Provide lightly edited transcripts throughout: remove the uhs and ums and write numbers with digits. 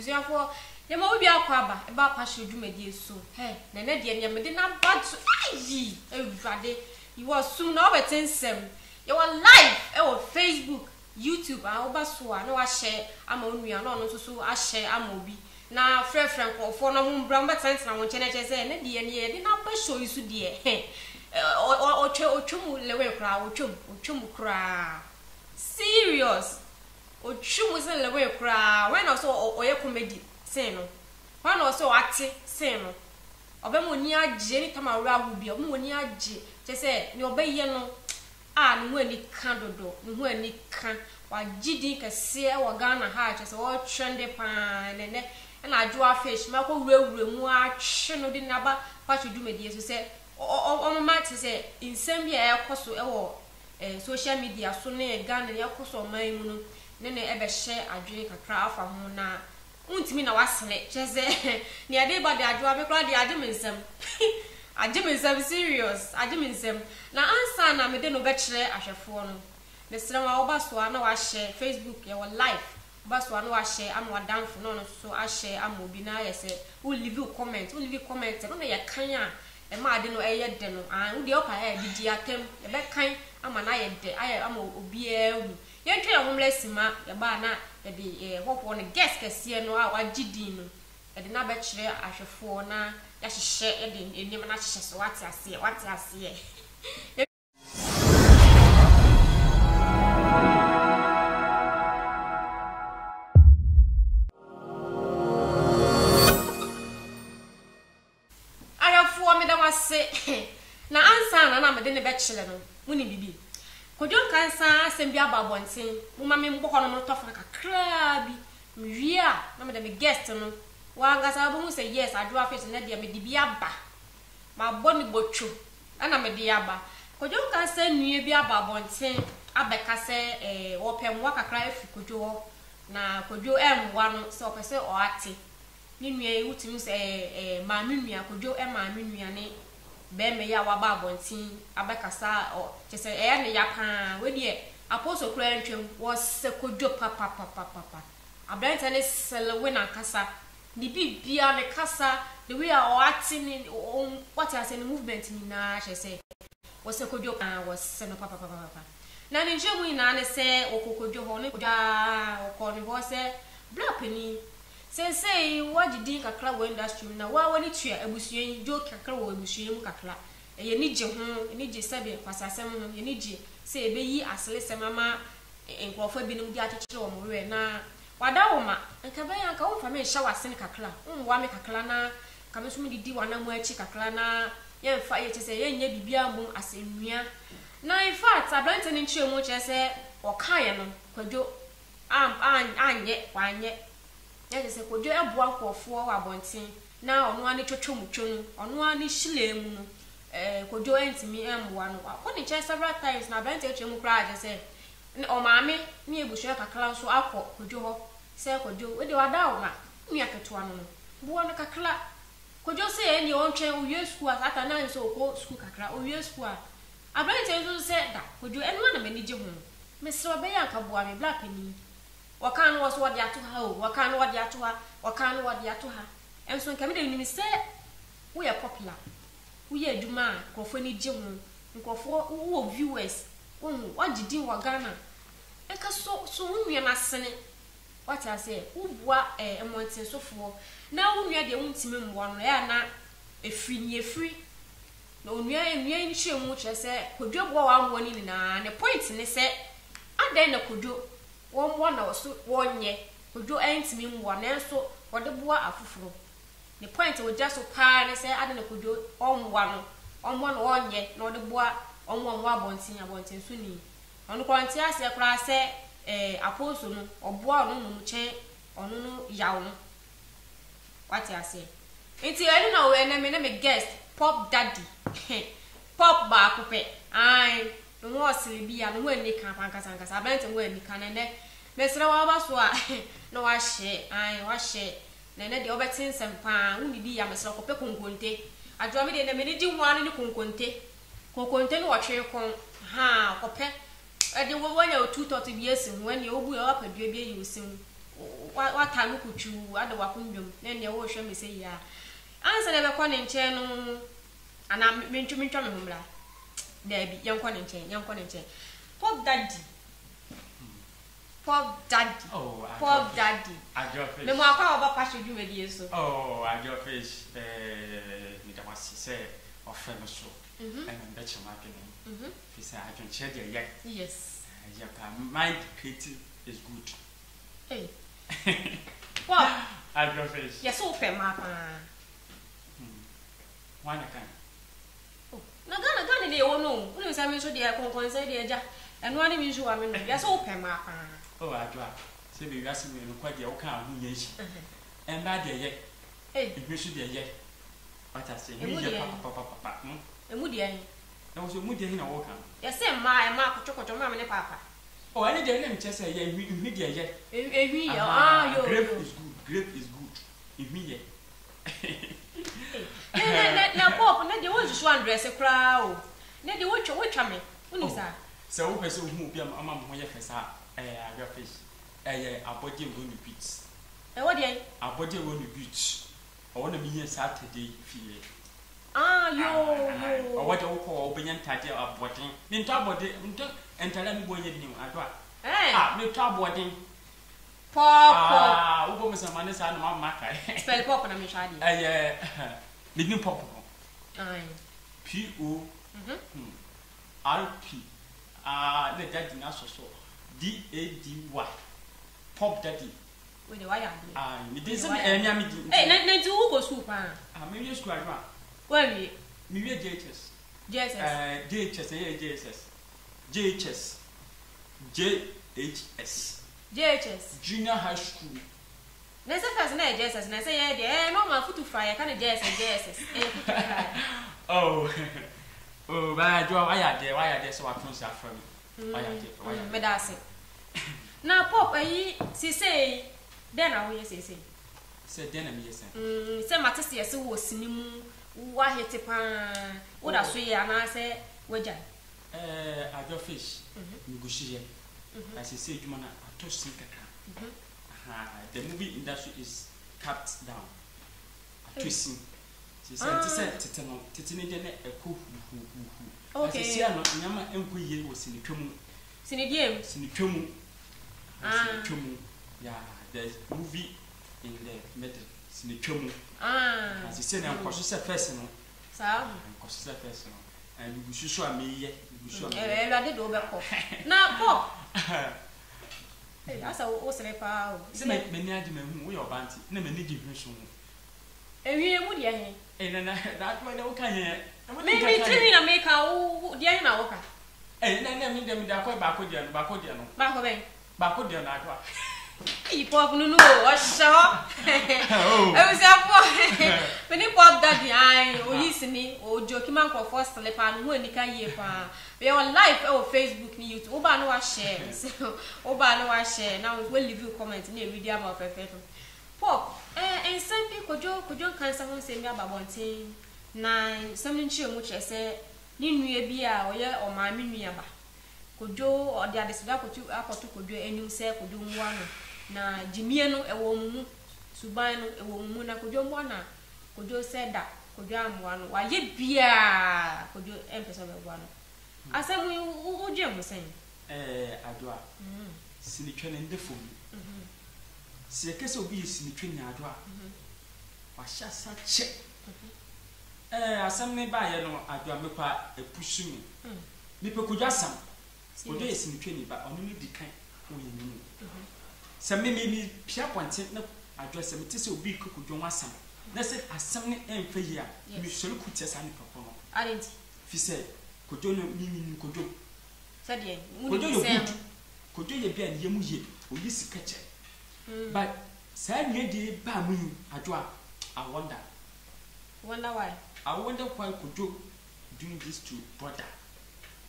abusia for ye ma obi akwaba e ba passion dwumadi so na na de nya me de na bad ayi ewade you was soon na obetensem you were live e wo Facebook YouTube oba so a na wa share ama onua na ono so a share ama obi na frefren for no mbra mbetens na won chene chese na de ye de na ba show you so de otwum lewe kra otwum kra serious otwum se lewe kra when also oye comedy say no when also ati say no obem oni agye ni tamawura hu bi obem oni agye chese ni obaye no no hu ani kan dodo ni hu ani kan wa gidi kase e wo Ghana ha chese wo trend pa ne na adwoa fish ma ko wurawura mu atwe no di na ba pacho dwumadi so se o say in same year ekoso e wo social media so na Ghana ya ekoso man mu no ne ebe share adwene kakra afa ho na untimi na wasele cheze ni ade ba de adwoa be kra de ademensem ademensem serious ademensem na ansa na me de no be kire ahwefo no ne sere wa oba so na wa share Facebook ya wo live oba so na wa share am wa danfo no so a share am obi na yese u leave comment no na ya kan a e ma de no eye de no wo de opa e di atem e be kan ama na ye de aye ama obi ehu ye ntwe homeless ma ye ba na ye de hopo ne guest kese no a wagidi no e de na be kire ahwefo na ya hehye ye de enim na hehye so wate ase na ansa na me de ne be kire no muni bibi kodjon kansa asem aba bonten mo ma me mboko no tofa kakra bi mwie na me de me guest no wa ngasa bo mu say yes adwa face na de me de bi aba ma boni bocho ana me de aba kodjon kansa nwie bi aba bonten abeka se wo pem wa kakra afi kodjo na kodjo emwa no se opese o ate ni nwie wutimi se ma me nua kodjo ma me nua ne be me ya wa ba bontin abekasa o chese ne ya pa we de apostle kura ntwem was kodwo papa abranta ne selewe na kasa ni bibia ne kasa the way o acting what I say movement ni na chese was kodwo was no papa na ne njemu na ne se okokodwo ho ne ja okoni ho se black ni say wagidi kakra wo industry na wa wani tua abusuen jo kakra wo abusuen mu kakra ye ni je ho ni je sabe kwasasem ho ye ni je say ebe yi asele semama enkrofo bi nim di atechire wo mowe na wada wo ma nka be yan ka wo fa me hya wase kakra wa me kakra na ka me so mi di wana mu achi kakra na ye fa ye chese ye nya bibia mbum asenua na in fact ablante ni nchire mu chese o kaye no kwadwo anye wanye ya se kodwo eboa nkofo wa bonten na ono ani twotwomutwo no ono ani hyilemu no kodwo entimi emboa no ko ni che several times na brand etwemu kra aje se o maame ni ebusu kakra so akọ kodwo ho se kodwo we de wada o na ni aketo ano no bo no kakra kodwo se e ni on twen o wie school ata na so ko school kakra o wie school a brand etwemu se da kodwo eno na me ni je ho me se obe ya ka boa me black ni wakano was what ya to ha o wakano what ya to ha wakano what ya to ha enso nka me de ni se we are popular we are duma krofo ni je ho krofo wo viewers wagidi wa Ghana eka so unua na sene what I say ubua emonten sofo na unua de untime mbo no ya na efri na unua ni hwemu kyese kodwo bo wa anwo ni na ne point ne se adan na kodwo won na so wonye kodwo entimi mbo na enso wode boa afufuro ne point wo jaso pa ne se adan na kodwo onwa no wonye na wode boa onwa abontin so ni onu kwanti ase kra se apostle no oboa no mu chen onu no yawo no what you say enti enu na we na me guest pop daddy pop ba akupe ai no wasili bia no wani kan pankasa abante wani kan ne mesra wa ba so a no wa hye ne de obetin sempa unidi ya mesra ko pe konkonte adwa me de na me ni di hwan ni konkonte no watwe kon ha ko pe e de wo wanya otuto to bi esi when you obu ya papadua bi yi osim what time could you at the Wakundum, then your worship me say, ya. Answer never con in chair no, and I'm meant to me. There be young con in chain, young con in chain. Pop daddy. Pop daddy. Oh, pop daddy. I got fish. The more about passion you with you so. Oh, I got fish. What she said of famous show. And I'm better marketing. He said, I can share the yak. Yes. Your mind creative is good. Hey. Well, I got fish. Yes, open map. One I can. Oh, no, Gana, they all know. When you say me, so dear, concern dear, and one of you, I mean, yes, open map. Oh, I drop. Say, we ask me quite the account, yes. And that day, hey, if you should be a yet. What I say, papa, a moody, there was a moody in a walker. Yes, my mark, chocolate, mamma, and papa. Oh, I didn't just say, immediate yet. Grape is good, grape is good, immediate. Now, Pop, not the one just one dress a crowd. Not the watch, which I mean, when is that? So, person who be a mamma when you face your face. A body going to beach. And what day? A body going to beach. I want to be here Saturday. Ah, yo. What you call opening title of boating. Then talk about it and tell me what you knew. I got. Ah, no talk boating. Pop. Who was a man is on my market. Spell pop on a machine. Living pop. P.O. R.P. The daddy now so. D.A.D.Y. Pop daddy. With the wire. It isn't any. Hey, who goes soup? Maybe you square. Where we? Maybe JHS. JHS. JHS. Junior High School. There's a person at JSS, and I say, yeah, no, my foot to fry. I can't JSS. Oh, but I draw wire there, so I can't start from me. But that's it. Now, Pop, she say, then I will say, said then I'm yes. Some Matistia so was cinema, why hit a pan, what I say, and I say, Wajan. I got fish, negotiate. As you say, you want to toast. The movie industry is cut down. Twisting. She said, Titin a cook. Okay, see, I'm not Yama was in the Tumu. Sinitumu. Yeah, there's movie in the middle. Sinitumu. As you said, I'm cautious a person. So, I'm cautious a person. And you should show me yet. You should did over. Now, Pop. That's a was a power. Many arguments we are banty. Never need you. And we would ya. And that way, no can. Maybe I make our Diana Walker. And then I mean them Bacodian. Bacodian, you pop no, what's up? I was up. When you pop that behind, or listening, or joking for first telepan, when you can hear. We are live on Facebook, YouTube. Oba no share. Oba no share. Now we'll leave you comments near video about perfect. Pop, and some people could you can someone say me about one thing. Nine, something sure which I say, Ninu Bia or ya or my miniaba. Could you or the other stuff could you up to could do any say could do one. Na Jimiano a woman, Subano a woman, could you one? Could you say that? Could you am one? Why ye beer? Could you emphasize one? I said, who Jim was saying? Adwa. Sinitran and the fool. See a case of bees in the train, Adwa. I shall such. Some may buy Adwa Mepa a push me. People could just some. What days in the train, but only the kind who you knew. Some may be Pia Point, address a metis will be cook with your son. That's it, as something and for here. You should put your son perform. I didn't. He said. Could you mean could you? Said ye, could you be a yamuye or you sketch? But sad lady Bamu, Adwa, I wonder. Wonder why? I wonder why could you do this to brother?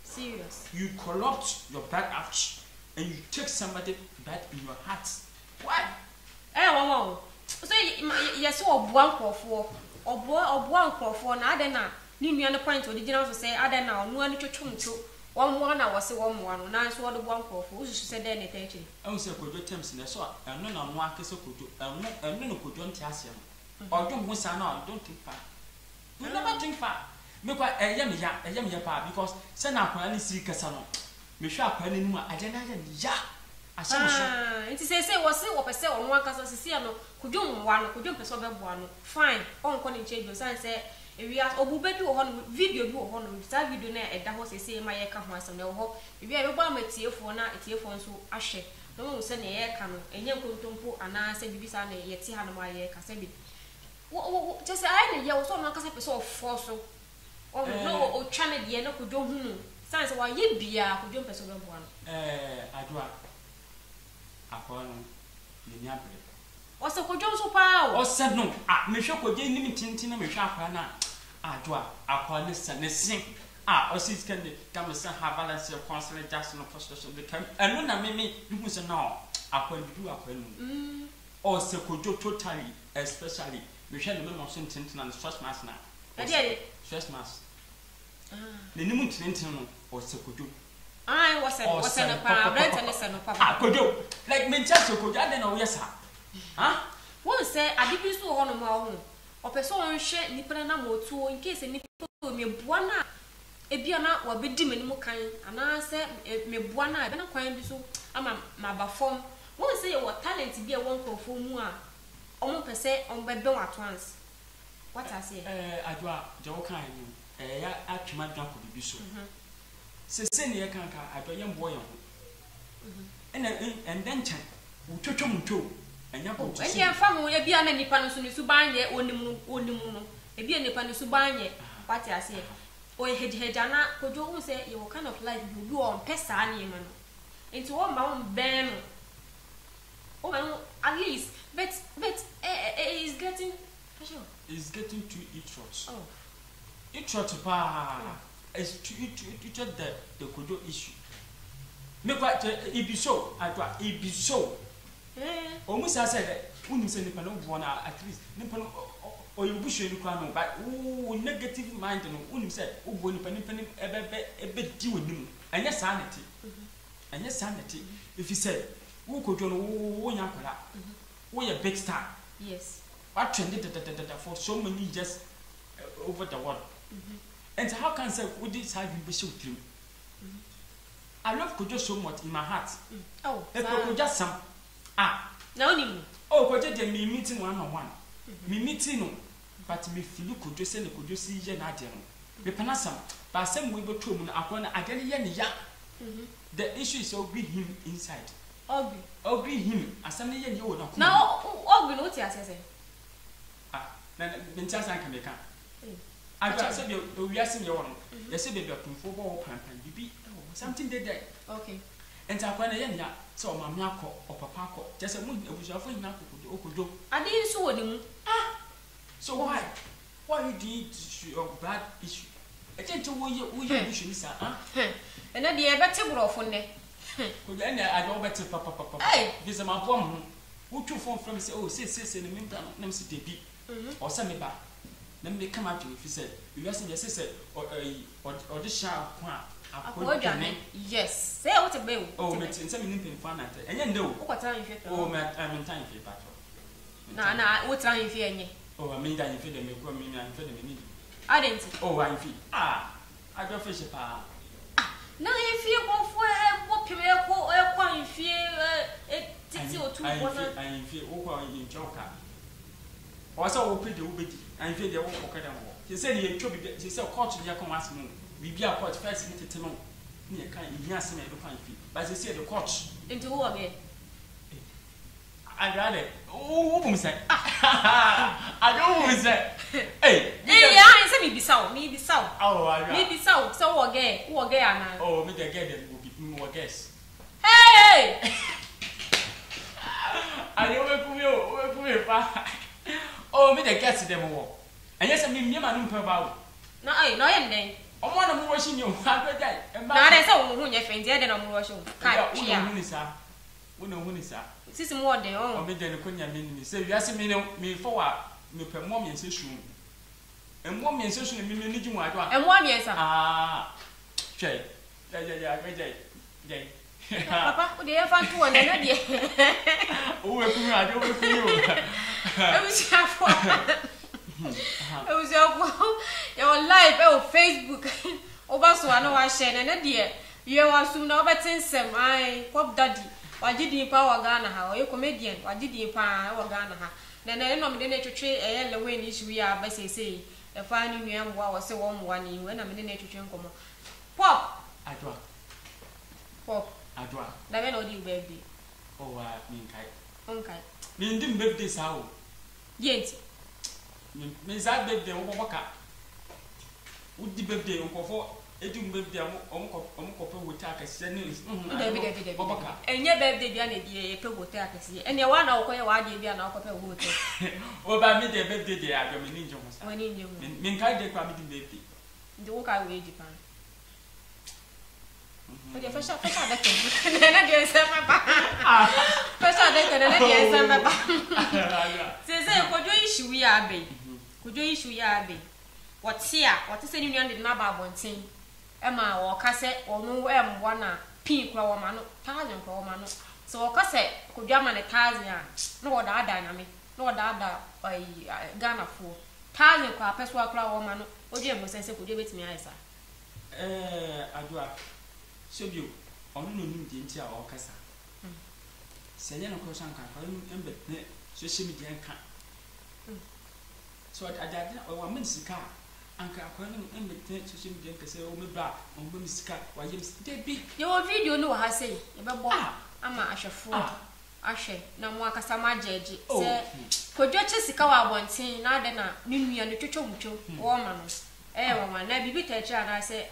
Serious. You corrupt your bad act and you take somebody bad in your heart. Why? One. So, yes, or one for or one for now, then. Nini on the point where the general say, I don't know, no one to chum to one I was one nice what the one for who said anything. I was a good attempts in the sort, and none on one case of could do, and no could don't tell him. Or don't want to don't think far. You never think far. Make a young yapa because send up any see Cassano. Me sure penny more, I didn't ya. It is say was it or say on one Cassano, could you one, could you persuade one? Fine, on calling changes and say, if we are Obubedu on video, you on that video, and that was a say my air once and no hope. If you are about a tear for now, a tear for so ashe. No one send a air canoe, and you could put an answer, Bibisana, yet see how my air Cassabi. Just I didn't yell so much as episode of fossil. Oh, no, or China, the end could do. Sounds why you be a could jump as one. I do. Upon the Yabri. What's a could jump so power? Or said no, me sure could gain him tintin and me sharp now. I do. Upon this and this sing. Or sis can come and have balance your consulate Jackson of frustration become. And when I me, you must know. Upon you do upon. Or so could you totally, especially. We shall remember something and stress mass now. I did stress mass. The new tintin or so could you. I was a papa. Could you like me just could I don't know, yes, sir. Huh? One say I did so on my own. Or person share Nipana or two in case any people me buana. A biana or be dim and kind, and I said me buana, I don't quite be so. I'm my bafom. One say what talent to be a one for more. On per se on bed at once. What I say? I do a joke kind. I my drunk could be so. Say, I can't. I do a young boy. And then, we took him too. And your family will be a many panels on the Subanya or Nimuno. A be a Nipan Subanya. What I say? Or a head, could you say your kind of life you do on Pessani, man? Into all my own band. Oh, at least, but it's getting. It's getting to each trot. Oh, each trot, pa. It's to each the Kodo issue. Make what it be so. I thought it be so. Almost I said, when you say Nippon one at least, Nippon or you bush in the crown, but negative mind and when you said, oh, when you a bit deal with him, and your sanity. And your sanity, if you say, who could you know, we a big star? Yes. What trended for so many years over the world. And how can I say, would this have been so true? I love Kojo so much in my heart. Oh, if I could just some. No, oh, Kojo, me meeting 1-on-1. Me meeting, but me feel could just send a Kojo see Jenadian. The Panasam, but some we were told I get ya. The issue is agree him inside. Agree him as some year you will not. Now, all we know, I say. Then just I can make up. I said you are seeing your own. You said you're to football pump and you be something they did. Okay. And I want to so my Mako or Papa, just a moon, it was your friend Naku. I didn't saw him. So why? Why did you bad issue? I tell you, we issue, sir. And then the better off on there. I don't better Papa. Hey, this is my woman who took from say, oh, sis, in the meantime, let me see the beat or send me back. Then they come out to you if you said, you ask your sister or this sharp point. Yes, say what a bill. Oh, it's in some fun at it. And you know what time you feel. Oh, I'm in time for you, Patrol. Nah, what time you feel? Oh, I mean that you feel them, you come in and feel them. I didn't. Oh, I feel. I don't fish a pa. Now, if you go for a whooping, a fear, I feel over in Joker. I saw pretty ubity and feel the walk. He said he said, coach, you come ask me. We be a coach first minute to know. Near kind of yes, me to find feet. But they said the coach. Into who again? I got it. Oh, woman said. I don't say. Hey, I said, me be so. Oh, maybe so. So again, who again? Oh, maybe again, there will be more guests. Hey! I don't work for you. Oh, me the guests them all. And yes, I mean, you man about. No, I know him then. I want to watch you. Now, there's a woman, your friend, then I'm watching. Can't sir. We know when is that. This is more than all. Me then couldn't mean say, you ask me for me per mommy and session. And mommy and session, me need you. And 1 year, sir. Shay. Papa, would you ever do one idea? Oh, I don't know. It was your life, Facebook. Over so I know I share an idea. You are soon over 10 sem. I pop daddy. Why did you power Ghana? How you comedian? Why did you power Ghana? Then I know the nature trade a yellow way is we are by say. A fine new young was so warm one when I'm in the nature come. Pop! I draw. Pop. I draw. Never know you, baby. Oh, I mean, Okay. Mean didn't baby this how. Yes. Miss I baby and walk up. Would the baby and for a doom baby on copper with tackers and news. And your baby, the people will take us here. And you want to know why you are not copper wood. Oh, by me, the baby, I don't mean when you mean, kind of baby. The walk I will Japan. But the first I can, and I guess first I can, and I guess says, could you issue ya be? Could you issue ya be? What's here? What is any young number one thing? Emma or cassette or no one pink crow man, thousand crow man. So cassette could jam on a thousand, no other dynamic, no other by Ghana for thousand crop, peswa crow man, or Jim was sensible, give it me, I say. I do. So you only knew the entire orchestra. Say, no question can embed social media can. So I did or 1 minute car. Uncle, I embed social media can say, oh, my bra, on women's car, why you be your video know I say, about I'm a Asher for Asher, no more customer judge. Oh, could you just cover one thing, now then, Mimi and the Chuchu, woman. Woman, I be better, and I say,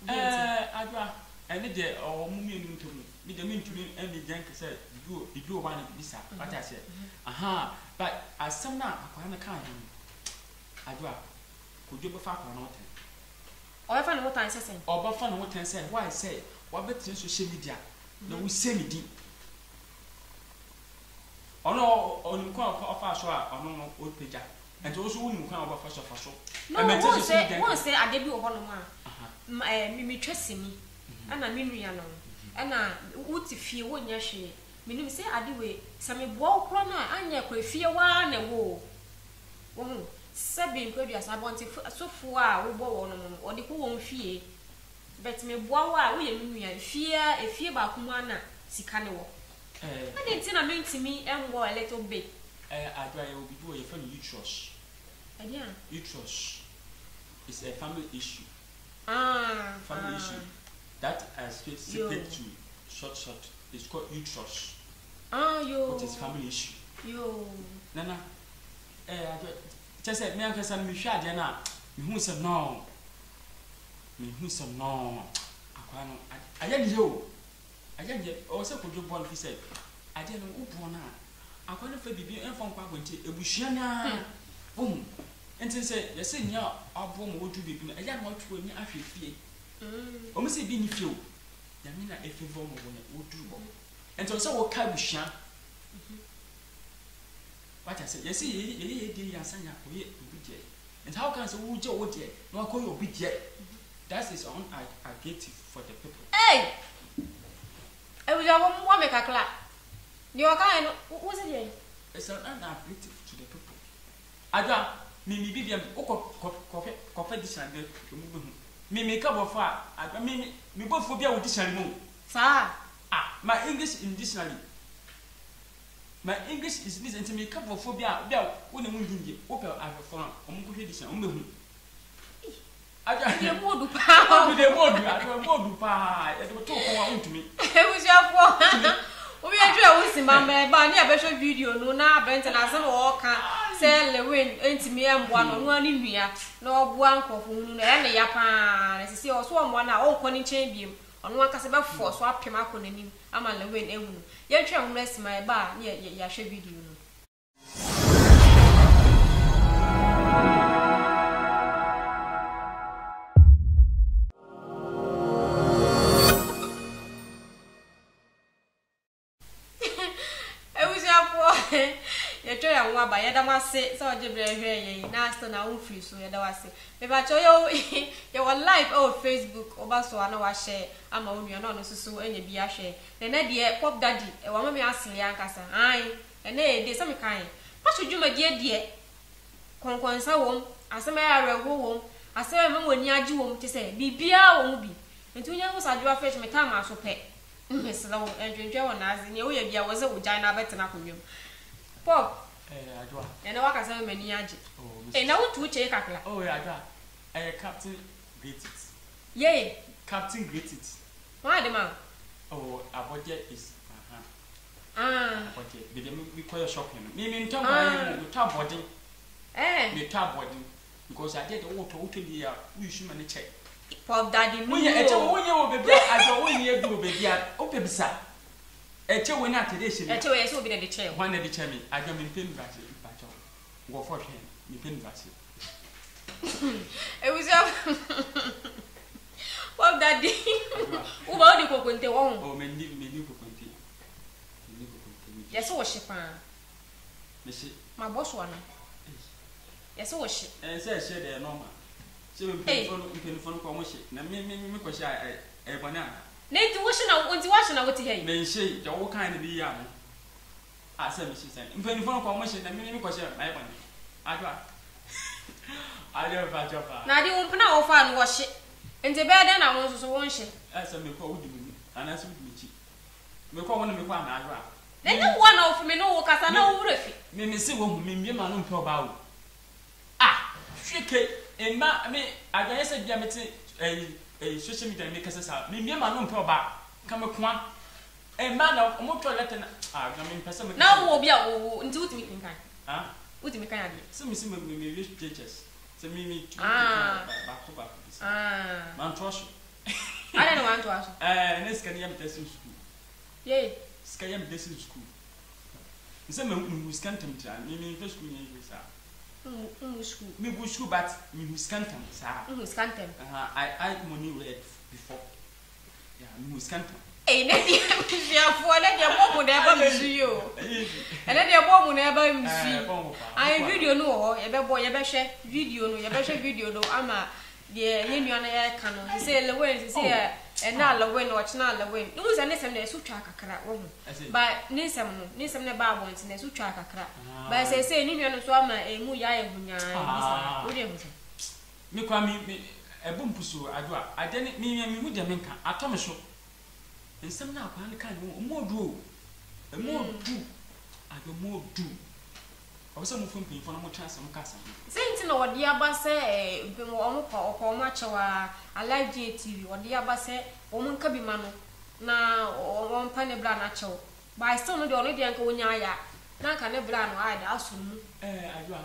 I draw. And the or moving to me, the mean to me, and the jank said, you do one visa, what I said. Aha, but as some now, I can't count him. I do. Could you be far or not? Or if I know what I say, or but fun what I said, why I say, what better social media? No, we say me deep. Oh no, on the corner of our show, or no old picture, and also wouldn't come over first of all. No, I say, I debut one of my me trusting me. And I mean, and I would feel one yashi. Meaning, say, I do it. Some walk on, and you could fear one and woe. Oh, Sabine previous, I want to so far, we bore or the whole fear. But me, boa, we and fear a fear about Kumana, Sicano. I didn't tell me to me and more a little bit. I will be doing a funny uterus. Uterus is a family issue. Family issue. That as secret to short, it's called uterus. It is family issue. Nana, just said, me and some Michelle, Diana, who said no. Me who said no. I didn't know. I didn't also put your ball, he said. I didn't know who born. I couldn't be informed when it was Shana. Boom. And to say, the senior, our boom would be a young one to me after fear. Almost being few. Yamina if you form when it would do. And so what can we share? What I said, yes, ye, Sanya, and how can so would you would yet? No, call you bit yet. That is on I get it for the people. Hey! I will have one make a clap. You are kind, what's it? It's an unapplicable to the people. I got me, Vivian, coffee this and me make up of fire. I mean, me both for with this and moon. Sir, my English in dictionary. My English is listening to me cup of phobia. When I'm moving, open I have found on edition. I got the word with the word. I don't want to buy. It will talk to me. It was your fault. We are doing my man, but I never video. No, now, Benton as a walker. Say, the wind into me and one in here. No one for whom any Japan. As you see, or swarm one our own conning chamber. On one cast about 4 swap him up on him. I'm on the wind. You're trying to rest my bar. Yeah, should video. You try and one by other mase so je bre hwe na sto na wo free so yeda wase me ba cho yo your live Facebook oba so ana wa share ama onua na no susu enya bi ahwe na de pop daddy e wa mama asili ankasa an na e de so me kan ma so dwuma de konkonsa wom asema ya rewo wom asema me woni age wom te se bibia wom bi ntunya wo sadwa fresh me time aso pe mesla wo endwendwe wona azi ne wo ya bia wo ze wo jan na betena konwem pop adwa na waka say mani age na wo tu che kakla adwa Captain Great It yeah Captain Great It why the man our budget is budget did me call shopping me ntam we tap body me tap body because I did the water the we should manage check pop daddy no we wo baby adwa wo ni edu baby o pebisa eche we na today she eche we so be the chair one the chair me adwa me pen back bacho go for him me pen back it was pop daddy wo ba odi kokonte wo me ni kokonte yes wo shipa me shi ma boss wana yes wo shi say share the normal se me pen phone ko mo shi na me ko shi e bona na ti wo shi na wo ti he me shi je wo kan ni ya mo say me shi say pen phone ko mo shi na me ko shi mai bona adwa adwa ba jopa na di wo na wo fa no wo shi ente be da na wo so wo shi say me ko wudi mi ana so wudi mi chi me ko wo na me ko na adwa na ni wo na wo me no wo kasa na wo refi me si wo me mbie ma no mpe oba wo hweke emma me adwa yesa bia mete social media me kasa sa me mbie ma no mpe oba ka me kwa emma na mo to letter na na me mpesa me na wo bia wo nti wuti mi kan wuti mi kan ade so me si me wish pictures so me ba ko man trust ale no wan to aso ne scan yam test school ye scan yam test school nse me scan temtra me first school ni sa school me go school but me scan tem sa scan tem I money read before me scan tem ne dia fo le dia bo mu na ba msu yo ele dia bo mu na ba msu ai video no ho ye be hwe video no ama de ye nua na ye ka no se le wen se na le wen o chna le wen no se ne sem na su twa kakra wo hu ba ne sem ne ba bo nti na su twa kakra ba se ni nua no so ama emu ya ye hunya bisa wo de hu se me kwa me ebum pusu adwa ade ne me hu de menka atome so nsem na akwa ne kan mo du adwa mo du obese mo fun pinfo no mo chance mo kasa senti no wode aba se bemo omo ko ma chewa alive TV wode aba se omo nka bi ma no na omo pa ne bra na chew ba still no de ono de anka wonya ya na nka ne bra no ai da aso mu adwa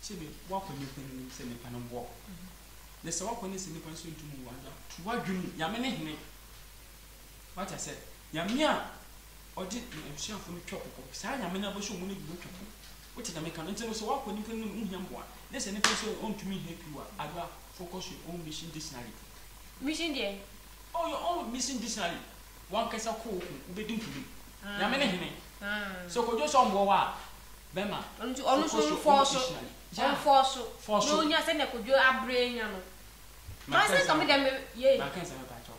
chebe wako ni kun se ne pa no wo ne se wako ni se ne pa so ntumu wa da tu wadwum ya me ne hene what I said ya me a odi ebusuafo no twopoko sa ya me na bo so mu ne bi twopoko what na me kan nti so wako ni kun hu mboa ne se ne pa so ontumi happy wa adwa focus your own mission dictionary there your own mission dictionary one kesa ko ubedum kudu ya me ne hene so ko jo so mbo wa bema onu so force no nya se ne ko jo abre nya no ma se kam dem ye ma kan se me pa cho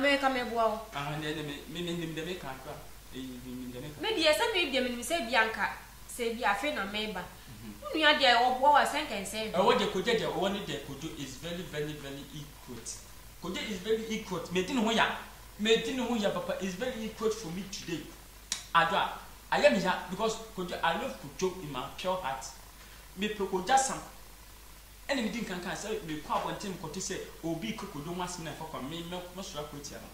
me ka me bua o ne me de me ka kwa me die se me bia me se bianka se bia fe na meba nua de obo wa senkense wo de koje de wo ne de kojo is very very very equal kojo is very equal me tin ho ya papa is very equal for me today adwa I am here because kojo I love kojo in my pure heart me kojo sam ene me din kan say me kwa bontem ko to say obi kojo was na for me no sura ko tia no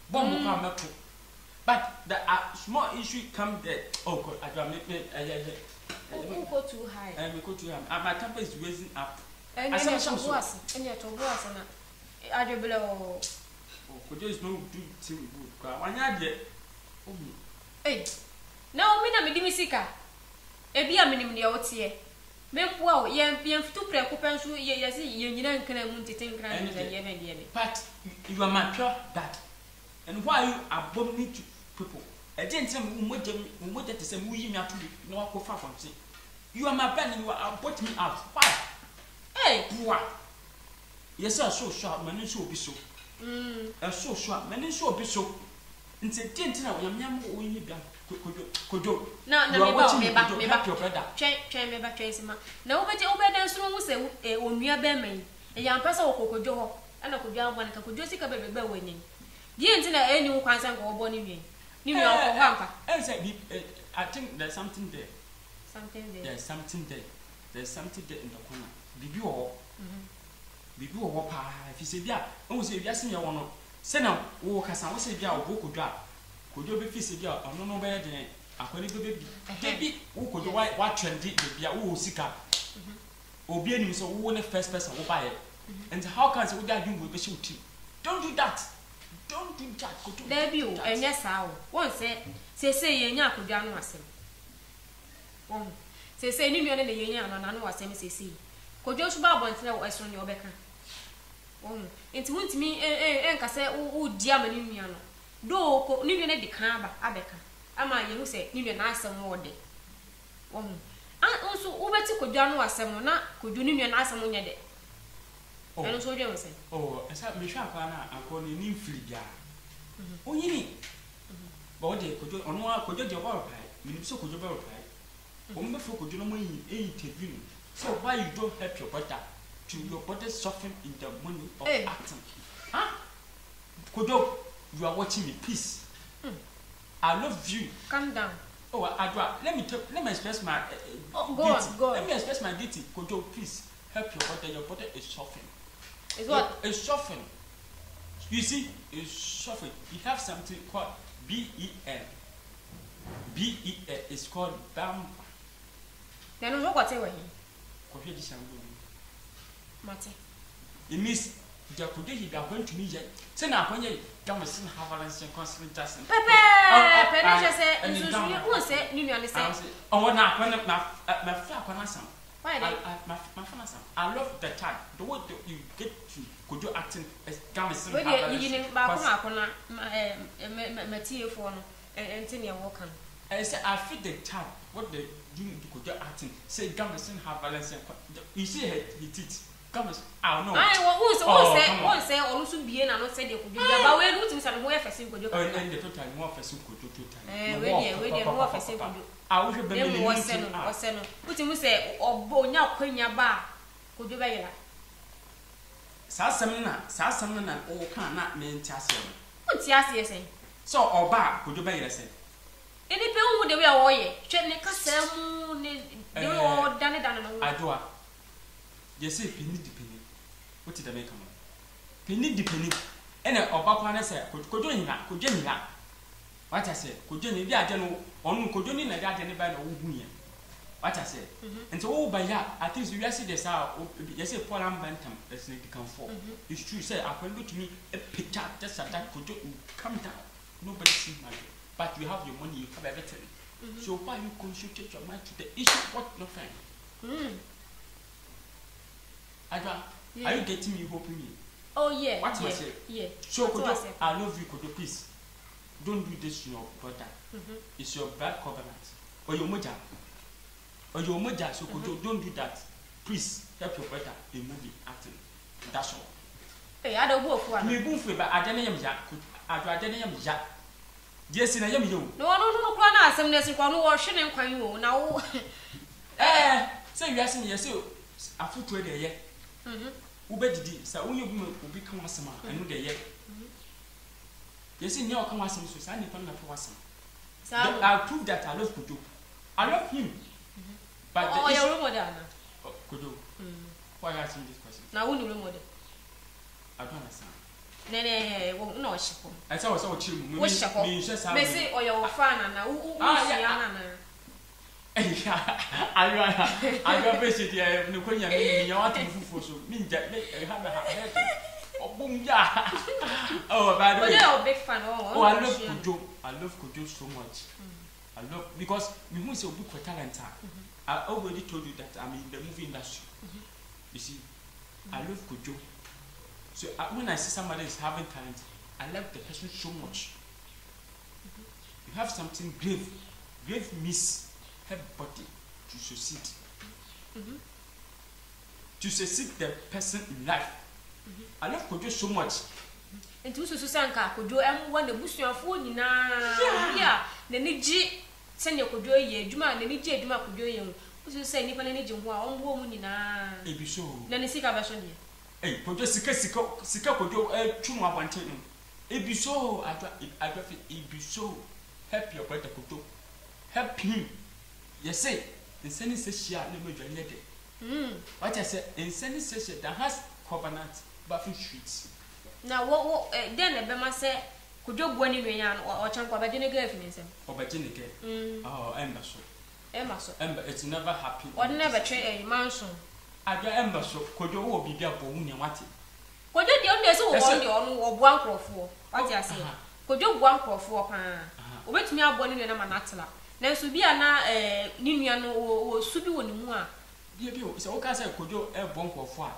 bomb kwa meto but the small issue come there god adwa me go too high me go too high my temper is raising up and to boss na adwebele o kojo is no do thing good kwa wanya de na me na me di misika ebi aminim de otie me mpoa o ye mfitu preko penso ye se ye nyina nkana mu ntete nkana ni ye be but you are my pure dad and why you abominate to people I didn't tell me what that is a movie me to be no go far from see. You are my pen, you are put me out. Why? Hey, what? Yes, I so sharp, man, so be so. So sharp, man, so be so. And say, didn't know yam when you could do. No, me back your brother. Train me back, Tracy. No, but you obey soon will say, when we are bearing a young person could do, and I could young one could do sick a baby winning. Didn't know any one can go born in me. I think there's something there. Something there. There's something there. There's something there in the corner. Bibi or pa. If you say, yeah, oh, say, yes, you want to send out, oh, Cassan, say, yeah, or book drop. Could you be fisted out? I don't know better than I could be baby. Who could watch and did the Bia, oh, sick up. Or be any so one first person will buy it. And how can we get you with the shooting? Don't do that. Don't do that. There be and yes, how one said, say, Yanya could down was him. One say, New York and the Union and I know what MCC. Could you bob and tell us on your becker? One, it won't me and say, oh, dear Maniano. Do New York the Carba, Abeca. Am I you say, New York nice some more day? One, and also, over to Could was some not could you New York nice some day? I don't know what say. Oh, I said, Michelle, I'm calling you free. Oh, you mean? But could you on one could you reply? So could you reply? Only for could you know money interview. So why you don't help your brother to your brother soften in the money of acting? Huh? Could you are watching me, please. I love you. Calm down. Oh, let me express my go. Let me express my duty. Could you please help your brother? Your brother is suffering. It's what? It's suffering. You see, it's suffering. We have something called BEL. BEL is called BAM. Then what say we? Kofi di shangu. Mate. It means they are going to meet. Say na kwenye Gambeson Havalance and Constantine Jackson. Pepe, Pepe say, who say, you understand? Oh, now when my flat I love the time. The way you get to could you acting as Gambeson. You didn't back on material for and Tinia Walker. I said, I feel the time. What the you could do acting. Say Gambeson Havalance. You see, he teach. Gambeson, I don't know. I say, also be and not say you could do, but we're looking some more for simple. And the total more for simple to really more for simple. I wish you be more seno. Put him say, or Bonya Quenya Bar. Could you buy that? Sassamina, or cannot mean Tassian. What's yes, say? So, or bar, could you buy it? Any people would be a way. Chetney Cassam, they all done it. I do. You say, penny depending. What did I make? Penny depending. And a Obakwana said, could you not? Could you not? What I said, could you not? General, on could you not get anybody who what I said. And so, by that, at least you see this out. Yes, a poor bantam that's need to come for. It's true, say, I can look to me a picture just like that. Could you come down? Nobody sees my but you have your money, you have everything. So, why you concentrate your mind to the issue? What no fine? Are you getting me, hoping me? Oh, yeah. What I say? Yeah. So, I love you, Kodo, please. Don't do this to your brother. It's your bad covenant. Or your mother. Or your mother, so Kodo, don't do that. Please help your brother in movie acting. That's all. Hey, I don't work for me. But I don't know. Yes, I am you. No, Clan, some nursing one washing and crying now. Say, yes, a foot trader yet. Ubedi, so when you will become a summer, I know the yet. Yes, in your conversation, so I depend upon us. I'll prove that I love Kudu. I love him. But the issue Kudu. Why asking this question? Now, who know I don't understand. Nene, no, she. I saw so chill. What she say, or your fan, and I got visit here. No, when you want to for so mean that I have a head. Oh, boom, yeah. Oh, by the way, you're a big fan. Oh, I love Kudu. I love Kudu so much. I love because we must a book for talent. I already told you that I'm in the movie industry. You see, I love Kudu. So when I see somebody is having talent, I love the person so much. you have something grave. Grave means everybody to succeed. To succeed the person in life. I love Kojo so much. And to Susanka, Kojo, and one the bush of food in the Niji, send your Kojo, Juma, and the Niji, Juma Kojo, who say Nippon and Nijim, one woman in a. It be so. Then the Sika version. Eh, Kojo Sika Kojo, Chuma Bantin. It be so, I got it be so. Help your brother Kojo. Help him. Yes, say, the Senate says she are never lady. What I said, in Senate says that has covenant, Buffy streets. Now, what then a Bema say, could you go anywhere or chunk of a vinegar? Or by vinegar? Oh, Emma so. Emma, it's never happened. Or never trade a mansion. I got Emma so, could you all be there for what? Could you the only or one crop for? What I say? Could you one crop for? Wait me up one in a manatla. Then so be a Ninian or Subi on Mua. Dear you, so okay, could you a bonk or four?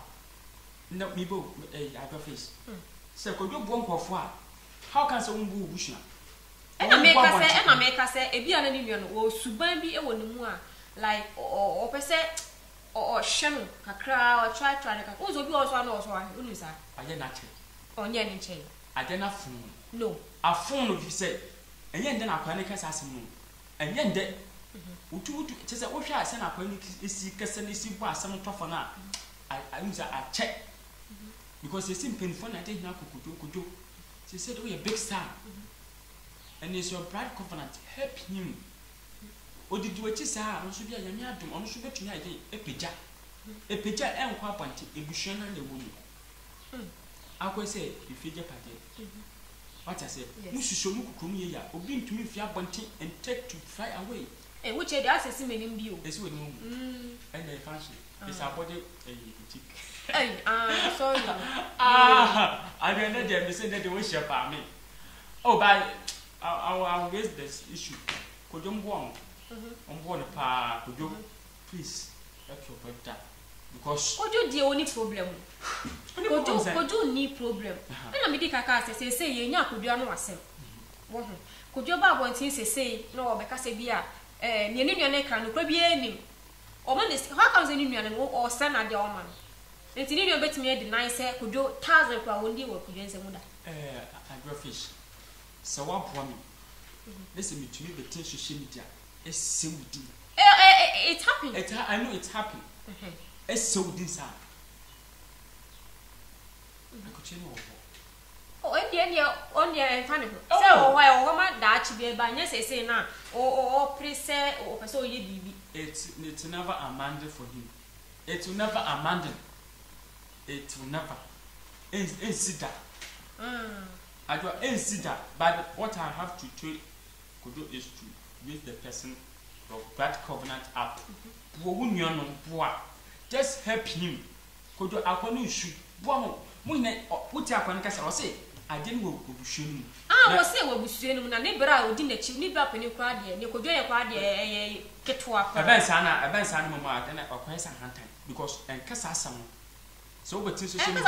No, me both a face. So could you bonk or four? How can someone wish? And I make us say, a be an Indian or Subabi a one Mua, like or per se or Shannon, a crowd, try to also be also why, only that. I did not check. On Yan chain. I did not phone. No, a phone of you said, and then I panic as moon. And then that. Just a wash I send up when you see Cassandra see what some tough on that. I check because it's simple fun. I think now could do. She said, oh, a big star, and it's your bright covenant. Help him. Or did you what you say? I should be a young man, I should be tonight a picture. A picture and quapanti, a bushana and a woman. I could say, if you get a what I said, you should show me Kumia, or being to me if you are bunting and take to fly away. And which I asked a similar view. It's with me. And they fancy. It's our body a tick. Sorry. I don't know them say that they wish about me. Oh, by I'll raise this issue. Could you go on board a pa? Could you please help your brother? Because could you the only problem? Could you need problem? And I make a cast say, you could do no could you about one thing say, no, because a beer. Ni nua na kan no bi anim o man this how comes any nua no or send at the woman enti ni nua betimi e deny say kojo 1000 kwa wondi wo kojo nsemu da agrofish so what for me listen me to me the social media is so deep it's happening I know it's happening it's so deep sir I could change over. Oh, on the funny. So, why a woman that should be by say now, or preset or so ye be. It's never amended for him. It will never amended. It will never. Insider. I don't insider. But what I have to do is to use the person of that covenant up. Just help him. Could you according to put your connection or say, I didn't go to Shun. I was say, what was Shun, and neighbor, I didn't achieve me up in your crowd, and you could do a crowd, a get to a advance animal mark and a question hunter because and Cassam. So, what is the and so,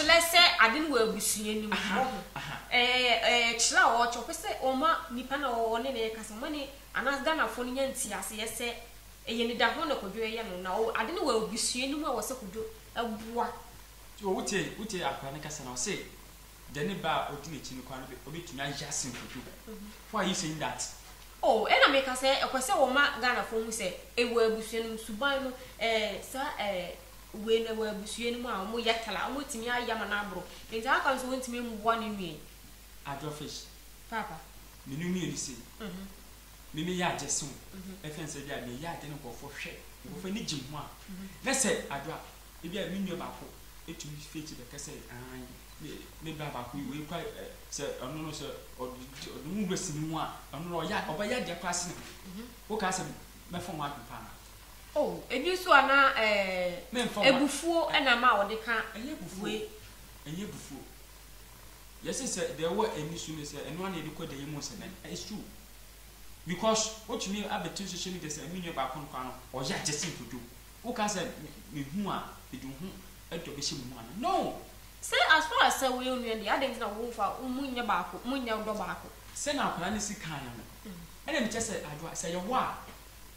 let's say, I didn't will be seeing a chla or chopper, Oma, Nipano, or Nene money, and as done a phone yancy, as I say. You don't want to do a now. I didn't will be seeing no was a good a what. You would say, I say, then about ultimately to my just simple. Why are you saying that? Oh, and I make us say, a question or Mark Ghana phone say, a will be seeing Subano, sir, when a will be seeing more yet. I'm with me, I am an abro. It's how comes want me one in me. I draw fish, Papa. Me knew me, see. Mimi ya jesu efen se bia me ya de no for hwe go fa ni jimwa na se adwa e bia mi nua bako etumi feti be kase an me bia bako we kwa se onu no se odun gbesi ni mu a onu no ya oba ya de pass ni wo ka se me fon wa pa na oh ebi so ana ebufuo na ma wo de ka enye bufuo yes se there were any soon say eno na ediko de yemu se na it's true. Because what you mean about two social media, I mean about Concano or just to do. Who can say me who are you at your bishop? No, Say as far as say we only and the other things that wolf are munya bako, munya dobako. Send out plan is kind. And then just say your wa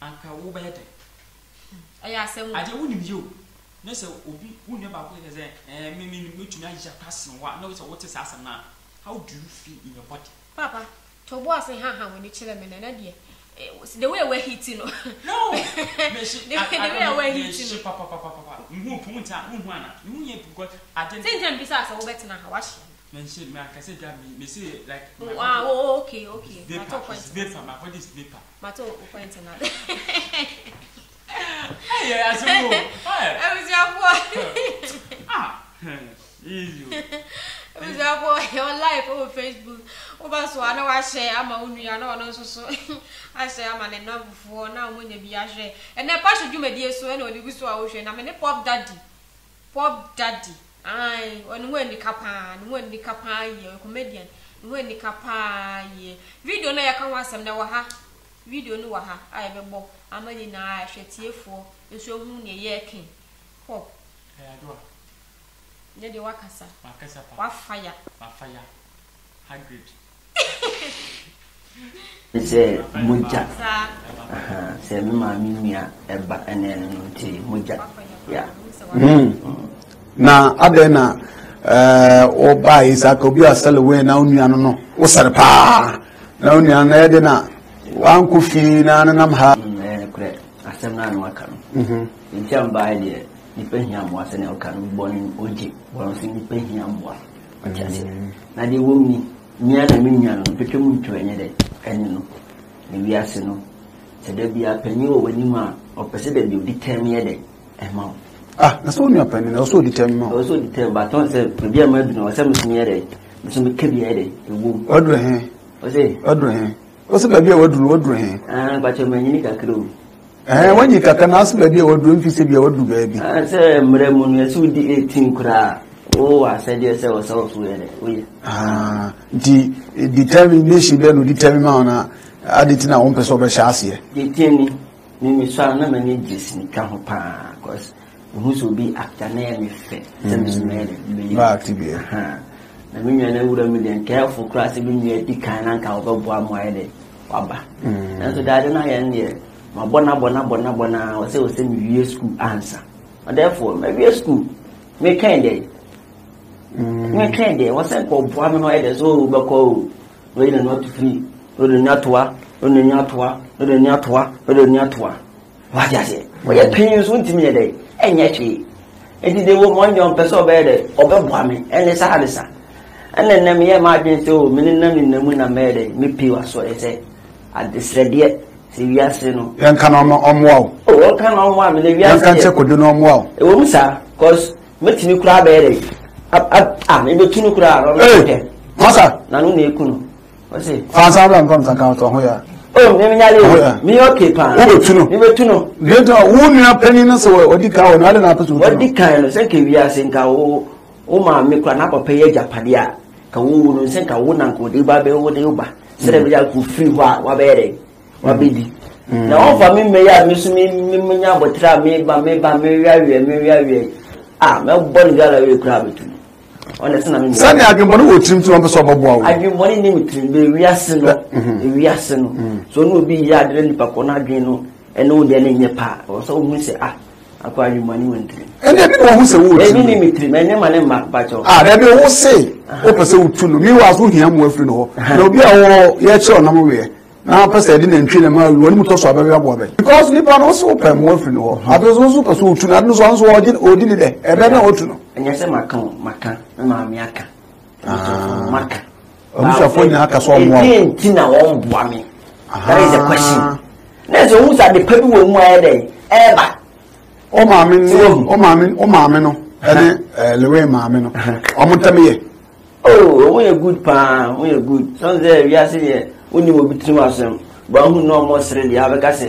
anka wo bed. I say I don't you. No, so who never say, maybe to me, passing what knows what is as now. How do you feel in your body? Papa, to was in her when you chill them in an idea. The way we're hitting. No, the way we're hitting. Papa, you I didn't think besides all better now. Wash. Mention me, I said, me say like, oh, okay. Vapor, my body is vapor. Mato, point another. Hey, I said, I was your boy. Ah, easy. It was your boy, your life over Facebook. Over so I know I say I'm a woman, I know so. I say I'm an enough before now when you be a share. And then pass you, my dear, so I know you go to our ocean. I'm a pop daddy. Aye, when the capa, when the capa, you're a comedian, when the capa, video na can want some now. Video no ha I be bo amani na ahwetiefo nso hu ne ye ken ho ado ne de wakasa pa wa fire hybrid se muja se me ma mia eba ene no ti muja ya na adena o ba isa ko bi asale we na onua no wo sare pa na onua na ede na wan ku fi na nam ha kure asem na no aka no ntiam ba ide ni pe hia mo ase ne aka no boni oji won si ni pe hia mo ase na de wo mi nya na mi nya no petwe mu ntwe nye de ene no ni wi ase no se de bia panyi wo wani ma o pese de bi odi tem ye de e ma na so onua panyi na so odi tem ma o so odi tem ba ton se bia ma bi no se musumi ye de musumi ke bi ye de e wo odro he o se odro he o se bia waduru he ba che manyini kakro wanyi kaka na se bia waduru mfi se bia wadu ba bi se mre mu no se udi 18 kura o wa se de se o so ye de o ye di determination be no determine ma na aditi na won person be sha ase ye tieni ni so na mani jisni ka ho pa cause who so be actor na me fe se me ba active na minya na wura mi den careful class bi mi di kan na ka obo amoa de waba na so dade na ya ne ma bona o se mi wie school answer therefore my wie school me kind dey was say ko bo am no e de so be ko we na not free o de nyatoa wa ja se wo ye pin so ntimi ye dey enye hwe enti de wo mo nyon pese obe de obe bo am ene sa and then me ma bin so minna mu na mere me pi wa so ese adesrede se wiase no yan kan omwa o kan omwa me le wiase yan kan che kodo no omwa e wo musa cause metini kura bere me be tunu kura ro masa na no na ekunu o se fansa bla nkom san kan to ho ya me nyale me okay pa wo tunu me be tunu leto wo nua pani na so odi ka wo na ale na pesu odi kan no se ke wiase nka wo ma me kura na papa ye japade a ka wo no se ka wo na ko de ba be wo de ba se de ya ku free wa bere wa bidi na on fa me ya me so me nya botra me ba me wiawie me bon gala we kura betu on se na me sani agbon wo trim tu on pe so bobo awo agbon ni mi trim be wiase no so no bi ya de nipa ko na adwen no ene wo de ne nye pa o so hu se akwa agbon won trim ene bi wo hu se wo trim ni mi trim ene ma ne ma pa cho da bi wo se o pe se wo tulu mi wa so hia mo afri no na obi a wo ye che onam we na pese de na ntwi na ma woni muto so abawe abo be because nipa no so pe mo afri no abezo so pe so tulu na no so odi ni de ebe na otu no enya se maka ma mi aka maka omusa fo ni aka so mo enti na won boa me that is the question na so who said the people wo mu aye dey eba o ma me no ene lewe ma me no o mutamiye we good pa we good so there we are say oni mo bitrim asem ba hu no mo sere dia be ka se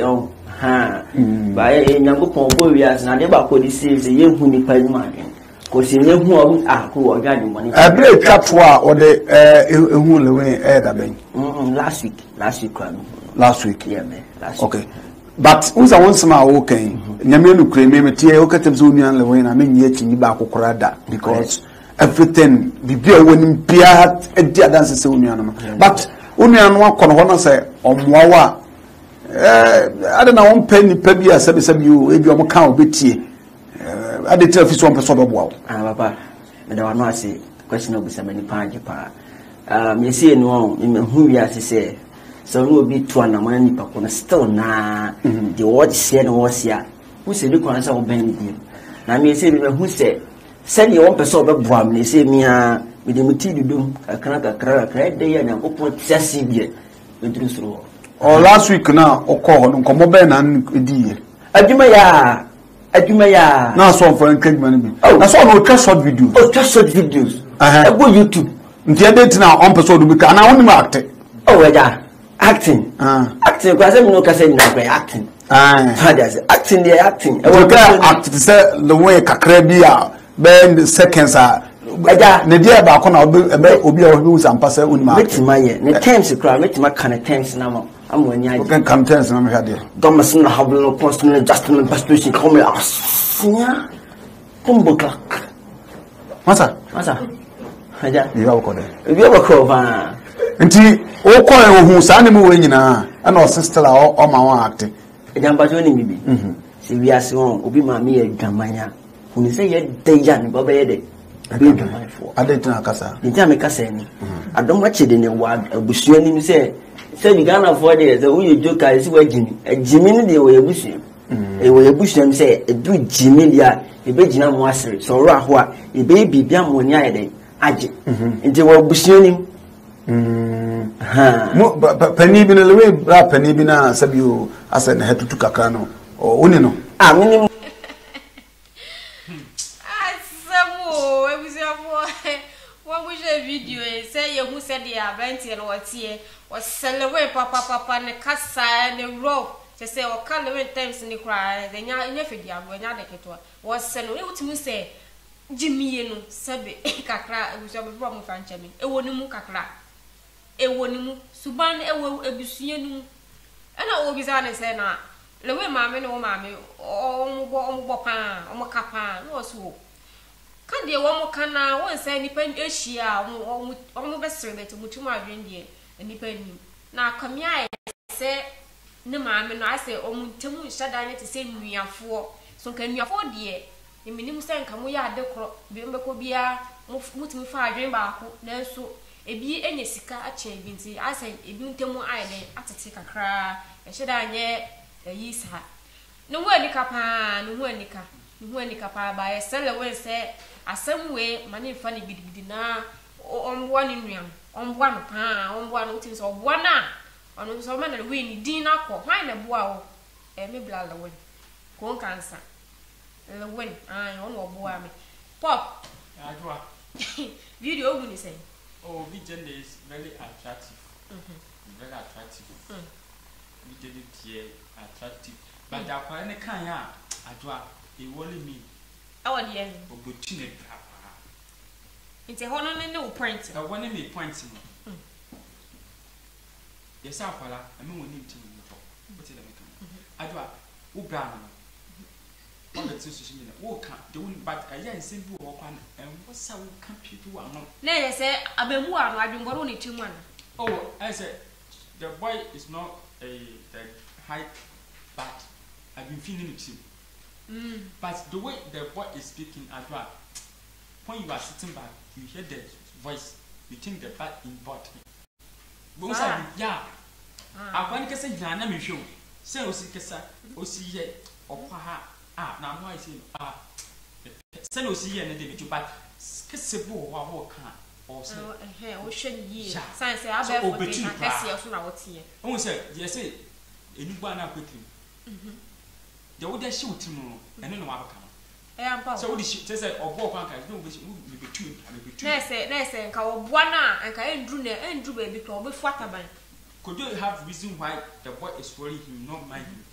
ba nyankopon bo wi as na de ba ko di se ye hu ni pa nyuma den ko se ye hu o ko o ga di money break twato a o de ehu lewe da ben last week yeah man okay but unsa won sama o kan nyame no kure me tie o katem so nuan lewe na me nyi achi ni ba kokora da because everything bibia woni bia edi adanse se onuanoma but onuanu akọ no hono se omoawa ade na won pɛ nipa bi a sɛbi o ebi omo kan obetie ade tell fi so person bɛboa papa me da wano ase question obisa mani panje pa me see no me hu wi ase se so no obi to anamana nipa ko no still na the word say no was ya who say bi kwana say wo ban bi na me see me hu say send you one person bɛboa me say me a me de muti dudum kakra de ya na opo tiasi bi me duru soro last week na okọ no nkomo be na edi adwuma ya na so for encouragement bi na so no twa short videos go YouTube nti e dey na on person do bi ka na woni ma act acting kwa say me no ka say na acting acting dey acting e wo ka act say the way kakra bi a be seconds a ne dia ba ko na obi a obi sampa say woni ma metima ye ne times kra metima kan times na mo amwanya you can contents na me hade domas na hablo post na adjustment passion come asia combo clock masa haja you have code you have code va nti o ko e hu sa ne mu we nyina ana o sister o ma wa act ejamba jo ni bibi se wi ase won obi ma me e dwamanya hu se ye deja ne baba ye de be dwamanya fo ade tina kasa nti ame kasa ni adom wa chede ne wa abusua ni se bi Ghana for there the we joker is we jimi ni de we abusua we abusua se edu jimi dia e be gina mo asere so ro aho a e be bibia mo ni ayede age nti we abusua ni mo pani bi na lewe bra pani bi na sabio asa na hetutu kakra no oni no mini video say you who said the event and what's here was celebrate papa ne kasa ne rope to say or call times in the cry then ya nefidia when ya deketwa was send we utimi say Jimmy no sabe kakra ebusu abro mo fanche me ewoni mu kakra ewoni mu suban ewo ebusue nu ana obi za ne say na lewe maame ne wo maame ombo pa omkapa no so kan de wo kana won say nipa ehia omo besere beto mutumu adwen de nipa ni na akamia say ne maame no ase omuntemu nhada ne te say nuafo so kan nuafo de e minim say nka mo ya ade kro bi mbeko bia mutumu fa adwen ba ko na so ebi enye sika ache bi nti ase ebi ntemu ayede atete kakra e heda anye yisa no wo anika pa no wo anika pa ba e sele we say asem we mane fa ne gidigidi na omboa ne nuam omboa no pa omboa no uti so oboa na ono so ma na we ni din na ko hwan na boa wo me bla la we ko kansa le we ono oboa me pop adwa video ogu ni say video is very attractive very attractive video is attractive but akwa ne kan ya adwa e wole me awa de en obotune papa nti hono ne wo point wone me point no yes akwala ame woni nti wo to but le me kan adwa wo bra no what the social media wo kan de won but aya nsem bi wo kwa en wo sa wo kan people ano na ye say abemu ano adwongoro ne timu ana oh I said the boy is not the height but I've been feeling it too. But the way the boy is speaking as well, when you are sitting back, you hear the voice, you think the back in body. Yeah. I want to say, Yana, me show. Say, Osikasa, Osi, or Paha. Now I say, send Osi and the individual, but Kissable or can. Or say, ocean ye. Science, I will be here. Oh, sir, yes, anyone up with him. The would shoot him, and then no outcome. So, she said, or walk on, no, we be two. Nurse, and Kawana, and Kayan Drune, and Drew baby, probably Fataban. Could you have reason why the boy is worrying him, not mind him?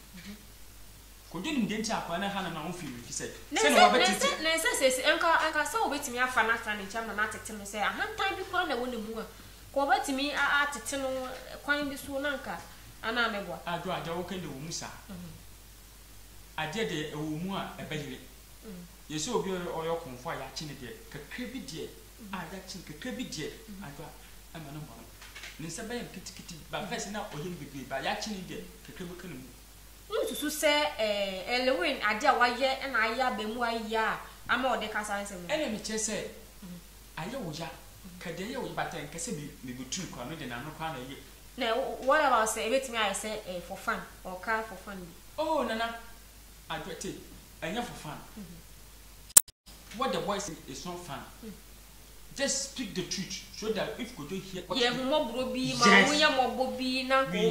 Could you didn't have one hand and own film, he said. Nurse says, Uncle, so wait me a fanat and each other not to tell me, say, I have time before I wouldn't move. Call to me at the tunnel, quite this one, Uncle. And I'm a boy. I do a joke in the Musa. I did a woman a baby. You see, obi oyo konfo ya chine de kakra bi de a ya chine kakra bi de adwa ama no mo ne se ba yam kitikiti ba first na oyim bibi ba ya chine de kakra bi kana mu ntusu se elewin ade a waye na aya ba mu aya ama ode kasa nsem ene me che se aye wo ya kade ye wo ba tan kase me butu kwa no de na no kwa na ye na what about say ebetimi I say for fun or car for fun oh nana adwa te anya for fun what the boys is not fun. Just speak the truth so that if you don't hear what yeah, we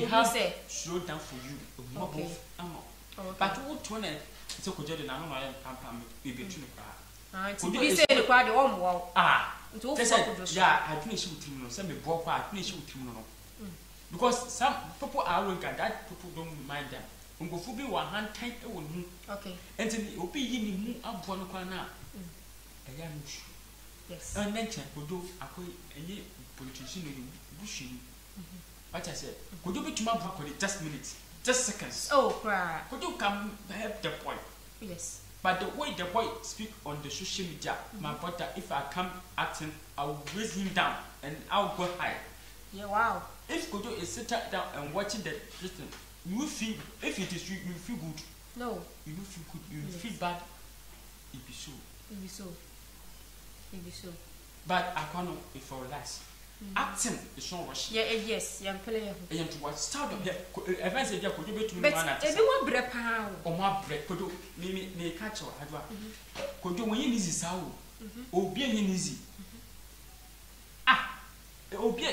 have slow down for you. Okay. But what one so could you know baby to say the crowd yeah, I finish with him, some broke, I finish with him. Because some people are arrogant that people don't mind them. Go for be 1 time okay. And then you'll be in up one corner. Yes. And then could do a politician bushing. What I said, could you be to my property just minutes, just seconds? Oh, cry. Could you come help the boy? Yes. But the way the boy speak on the social media, my brother, if I come acting, I will raise him down and I'll go high. Yeah, wow. If Kojo is sitting down and watching the person, you will feel, if it is you, you feel good. No. You will feel good, you will feel bad. It be so. It be so. It be so. But I can't know if for last. Acting is not rushing. Yeah, yes, yeah, I'm playing. I am to what start of the events that could you be to me. But everyone break pound. Or more break, could you may catch or adwa. Could you when you easy sound? Or be easy.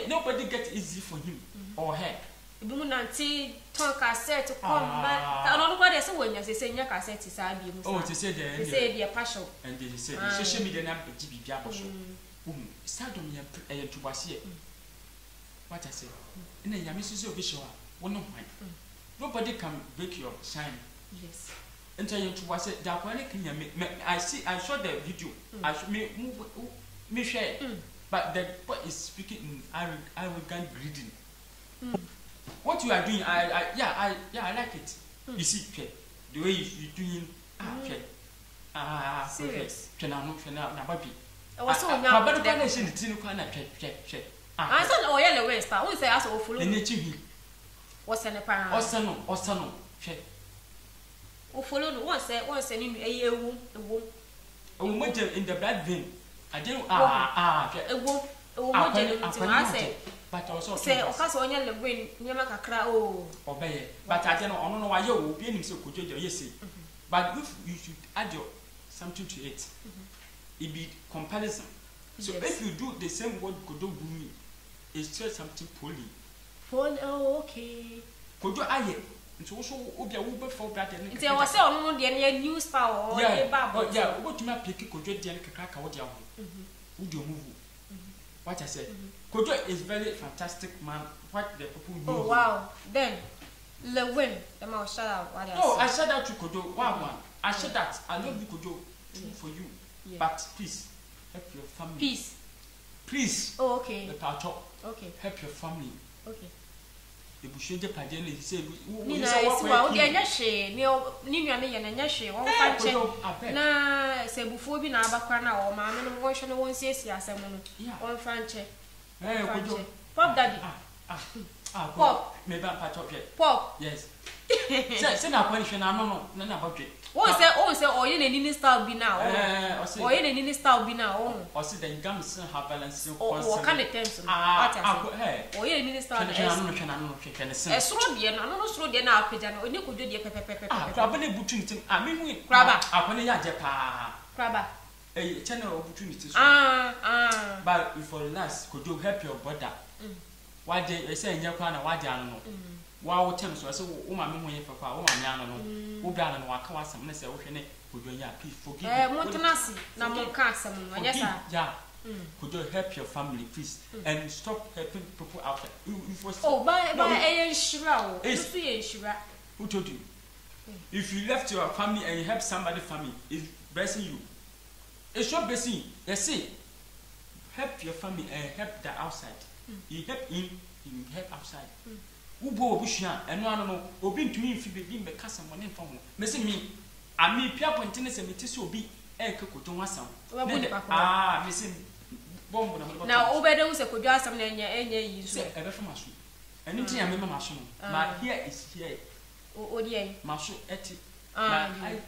Nobody gets easy for him or her. The woman auntie talk cassette to come back. I don't know what they say when you say your cassette is I be. Oh, to say they say they are partial. And they say social media number GB Gabasho. Start on your to was here. What I say? In a Yamisu official, one of mine. Nobody can break your shine. Yes. And tell you to was it that one I see, I saw the video. I should me share. But the boy is speaking in arrogant greeting. What you are doing, I like it. You see, the way you're doing, serious. I saw now, but the nation is in the check. I saw all yellow waste. I won't say as awful. The nature what's an apparent or son, check. Oh, follow once in a year. Oh, went in the bad vein. I didn't I say, but also say, of course, on your win, Yamaka crow, obey. But I don't know why you will be so good. Yes, but if you should add your something to it, it be comparison. So if you do the same word, could do me, it's still something poorly. Oh, okay. Could you aye? It's also Uber for that. There was on the news power. Yeah, what you might pick could you crack out your would you move? What I said. Kojo is very fantastic man. What the people do. Oh wow. Then Lewin, the mouse shout out. No, I said that to Kojo. Wow. I said that. I love you, Kojo. For you. Yeah. But please help your family. Peace. Please. Oh okay. The part top. Okay. Help your family. Okay. The Bushinja Padeni said, Nina, it's well, the Yashi, Nina, and Yashi, one function. Na, say before being Abacana or Mamma, and wash and one says, yes, one franchise. Pop daddy. Pop, maybe a patch of it. Pop, yes. Send a question, I don't know, none about it. What say, oh, say, or in any style be now, or in any style be now, or see the gums have balance or kind of tension. Or in any style. A Srodian, I don't know Srodian now, Pijan, or you could do the pepper. Probably between, I mean, Crabber, I want to Crabber. A channel opportunities. But before last, could you help your brother? Why they say in your corner, why they are no? Wow, Thames was a woman when you for woman, who brown and walk out some mess, ocean, would you forgive Montanasi, number castle, yes, yeah. Could you help your family, please, and stop helping people out there? Oh, by a shroud, who told you? If you left your family and you help somebody, family is blessing you. It's your blessing. Let's see. Help your family and help the outside. You help him, you help outside. Ubo Bushia, and no, Obin to me if you begin the cousin one from missing me. ami pia pontene se meti so bi e ke kodwo wasam me se bombo na obede wo se kodwo asam na enye yi so e be fama so eni tin ya me mama so no ma here is here odie ma so eti ma I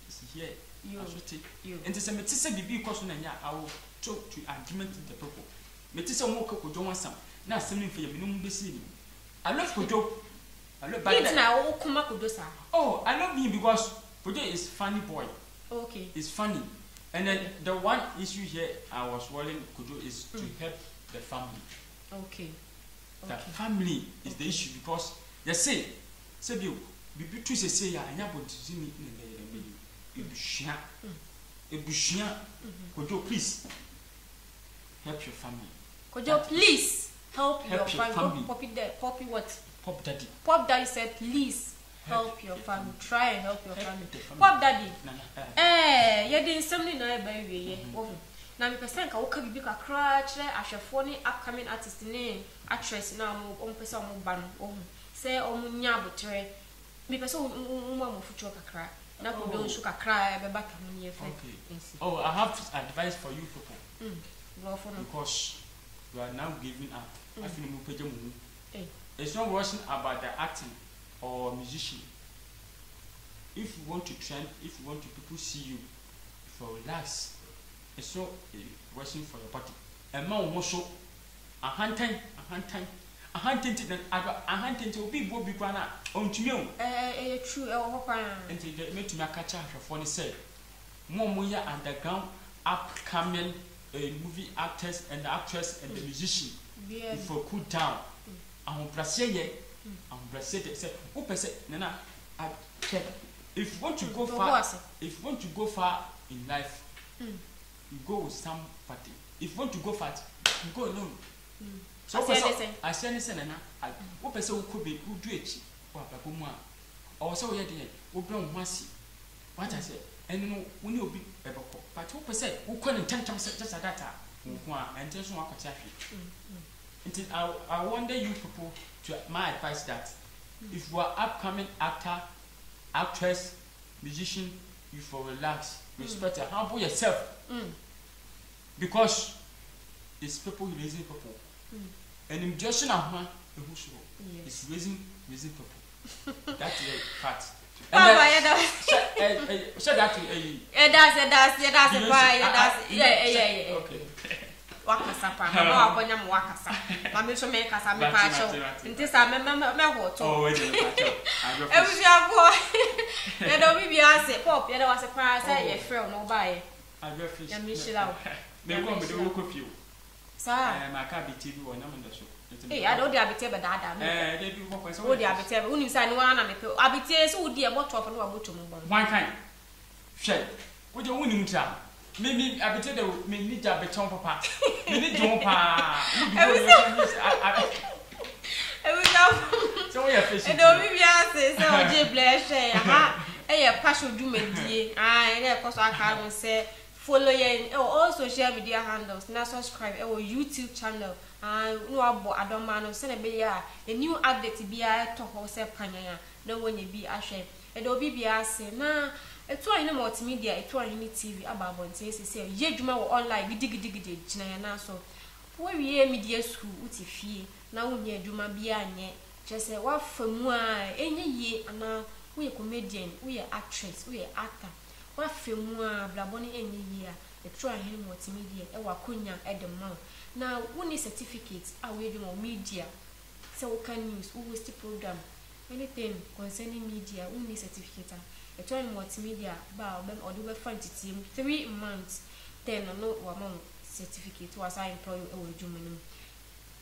is here you so ti enti se meti se bibi ko so na nya awo to argument the people meti se mo ke kodwo wasam na asem ni mfe me no mbesi ni I love kodwo I love but na wo kuma kodwo sa oh I love him because Kodwo is funny boy. Okay. It's funny. And then the one issue here I was worrying Kodwo is to help the family. Okay. The family is the issue because they say you bibi tu say ya anya bodzi ni ebushia Kodwo please help your family. Kodwo please help your family. Poppy what? Pop daddy said please help your family. Try and help your family. Pop daddy. You didn't something na eba wiye. Na me person ka wo ka bibi kakra kire ahwefo ni upcoming artist ni actress na mo pesa mo ba no. Say omunya abotre. Me person mo future kakra. Na ko don so kakra be baka mo ni efe. Oh, I have advice for you people. Because you are now giving up. I feel mo peje mo. It's not worrying about the acting or musician. If you want to trend, if you want to people see you, for relax, it's not working for your body. A man will show a hunting to be Bobby Grana on to you. True, and they made to me a catch up for the say. More Moya underground, upcoming movie actors and the actress and the musician for cool down. I'm brasier. I'm brasier. Say, who say, Nana, if you want to go far, if you want to go far in life, you go with somebody. If you want to go far, you go alone. So I say anything, Nana. Who person who could be who do it? Or so yet, who bring mercy. What I say, and you know when you be able, but who person who couldn't tell just at that time, and just one I wonder you people to my advice that if you are upcoming actor, actress, musician, you for relax, respect and humble yourself. Because it's people raising people. And in just now, it's raising people. That's the fact. Okay. Wakasa pa na wakonya mu wakasa ma me so me kasa me pa cho nti sa me hoto oh we dey pa cho ebusiafo e do bi ase pop ye da wase pa say ye frɛ no ba ye agree ya me shira me ko me do wo ko fio sa ma ka bi tv wo na me ndo so I don't dey abite be dada me dey bi wo ko so wo dey abite be unim sa ni wa na me pe abite so wo dey e botto of no wa botto mu bon one kind hwe wo dey unim tra me abite de me ni ja be chon papa me ni jon pa so we are fish e do bi ase se o je bless ha e ye passion dwumadie e dey cause aka no say follow ye all social media handles na subscribe our YouTube channel no abo adoma no se na be ya a new update bia to ho se panyanya na wonye bi ahwe e do bi ase na etu anyi na multimedia etu anyi ni TV ababonte sese ye dwuma wo online gidigidi gina ya na so wo wiye media school uti fie na wonye dwuma bia anye chese wa famu a enye ye ana wo ye comedian wo ye actress wo ye actor wa famu a blaboni enye ye a etu anyi ni multimedia e wa konya e de ma na wo ni certificate a wo dwuma media so wo can news wo host program anything concerning media wo ni certificate a join multimedia ba obem odo be fan team 3 months then no wa mom certificate was I employ e wo dwuma nim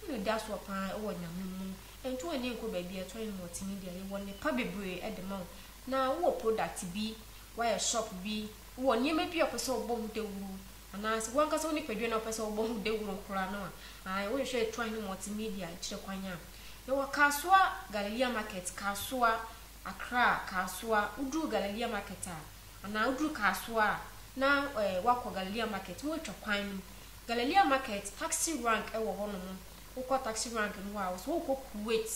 no that's what pan e wo na mu ento ani nko ba bia join multimedia ye won ne pa bebre e de ma na wo product bi wa shop bi wo ni me bi opese obo hu de wuru ana se wan ka so ni pedwe na opese obo hu de wuru kura no ai wo hwe join multimedia kire kwanya yo kasua Galilea market kasua Accra kasua udu Galilea market ana udu kasua na wakọ Galilea market wo twakwan Galilea market taxi rank e wo ho no wo taxi rank no wa so wo Kuwait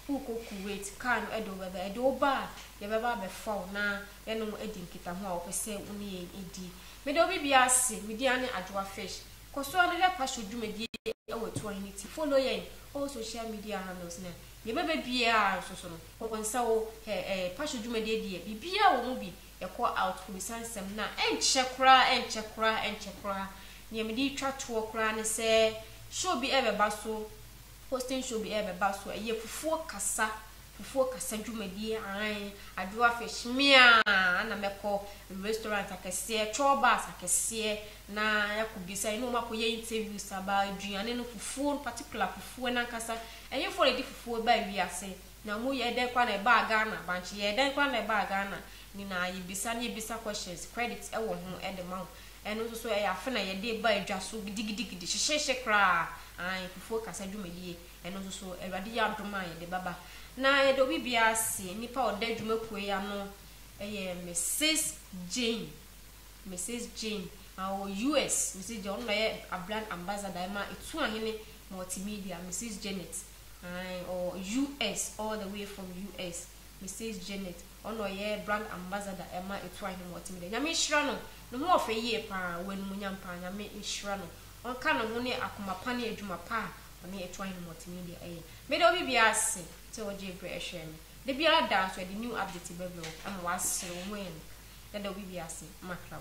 uko kuwait kan edo bebe edo ba ye beba be fall na ye no edi nkita ho a opese uni edi me do bibia ase me dia ne adwa fish koso no le pa shodumedi e wetu anity follow ye all social media handles na ye bebe bia so no konsa wo pa shodumedi e bibia wo mu bi ye ko out ko bisansem na enche kra ye me di twa to kra ne se show bi ebe baso posting show bi ebe baso ye fufuo kasa dwumadi an adwa fish mia na meko restaurant akese chobas akese na yakubisa ino makoye interviews about aduane no fufuo particular fufuo na kasa eye for the fufuo ba wiase na mu ye den kwa na ba Ghana banchi ye den kwa na ba Ghana ni na yebisa questions credits ewo ho de ma eno so e afena ye de ba adwaso gidigidi hyehyehye kra an fufuo kasa dwumadi eno so ewade ya adoma ye de baba na ye do bibia se nipa oda dwumakuo ya no Mrs. Jane our US Mrs. John na ye a brand ambassador ma etu ahene multimedia Mrs. Janet or US all the way from US Mrs. Janet ono ye brand ambassador ma etu ahene multimedia nyame hira no ho ofe ye pa wanu nyampa nyame hira no on ka no ho ne akoma pa ne adwuma pa one etu ahene multimedia me do bibia se so what you break share me the bia dance with the new update beblo am was so when that will be asking macro